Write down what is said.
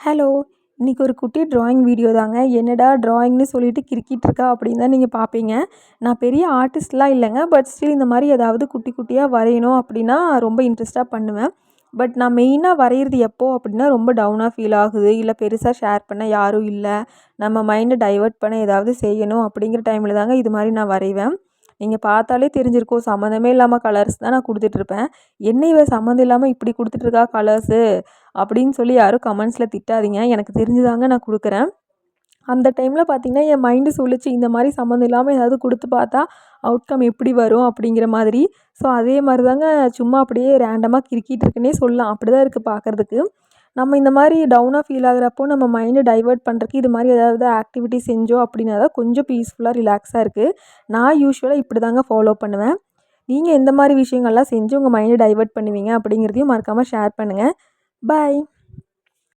Hello! இன்னைக்கு ஒரு குட்டி ட்ராயிங் வீடியோ தாங்க. என்னடா ட்ராயிங்ன்னு சொல்லிட்டு கிறுக்கிட்டு இருக்கா அப்படின்னு தான் நீங்க பார்ப்பீங்க. நான் பெரிய ஆர்டிஸ்ட்லாம் இல்லைங்க. பட் ஸ்டில் இந்த மாதிரி ஏதாவது குட்டி குட்டியா வரையணும் அப்படின்னா ரொம்ப இன்ட்ரெஸ்ட்டா பண்ணுவேன். பட் நான் மெயினாக வரைகிறது எப்போ அப்படின்னா ரொம்ப டவுனாக ஃபீல் ஆகுது, இல்லை பெருசாக ஷேர் பண்ண யாரும் இல்லை, நம்ம மைண்டை டைவர்ட் பண்ண ஏதாவது செய்யணும் அப்படிங்கிற டைமில் தாங்க இது மாதிரி நான் வரைவேன். நீங்கள் பார்த்தாலே தெரிஞ்சிருக்கும், சம்மந்தமே இல்லாமல் கலர்ஸ் தான் நான் கொடுத்துட்ருப்பேன். என்ன இவ சம்மந்தம் இல்லாமல் இப்படி கொடுத்துட்ருக்கா கலர்ஸு அப்படின்னு சொல்லி யாரும் கமெண்ட்ஸில் திட்டாதீங்க. எனக்கு தெரிஞ்சுதாங்க நான் கொடுக்குறேன். அந்த டைமில் பார்த்திங்கன்னா என் மைண்டு சொல்லிச்சு, இந்த மாதிரி சம்மந்தம் இல்லாமல் ஏதாவது கொடுத்து பார்த்தா அவுட்கம் எப்படி வரும் அப்படிங்கிற மாதிரி. ஸோ அதே மாதிரி தாங்க சும்மா அப்படியே ரேண்டமாக கிறுக்கிட்டு இருக்குன்னே சொல்லலாம். அப்படி தான் இருக்குது பார்க்குறதுக்கு. நம்ம இந்த மாதிரி டவுனாக ஃபீல் ஆகுறப்போ நம்ம மைண்டை டைவர்ட் பண்ணுறதுக்கு இது மாதிரி ஏதாவது ஆக்டிவிட்டி செஞ்சோம் அப்படின்னா தான் கொஞ்சம் பீஸ்ஃபுல்லாக ரிலாக்ஸாக இருக்குது. நான் யூஸ்வலாக இப்படி தாங்க ஃபாலோ பண்ணுவேன். நீங்கள் எந்த மாதிரி விஷயங்கள்லாம் செஞ்சு உங்கள் மைண்டை டைவர்ட் பண்ணுவீங்க அப்படிங்கிறதையும் மறக்காமல் ஷேர் பண்ணுங்கள். பாய்.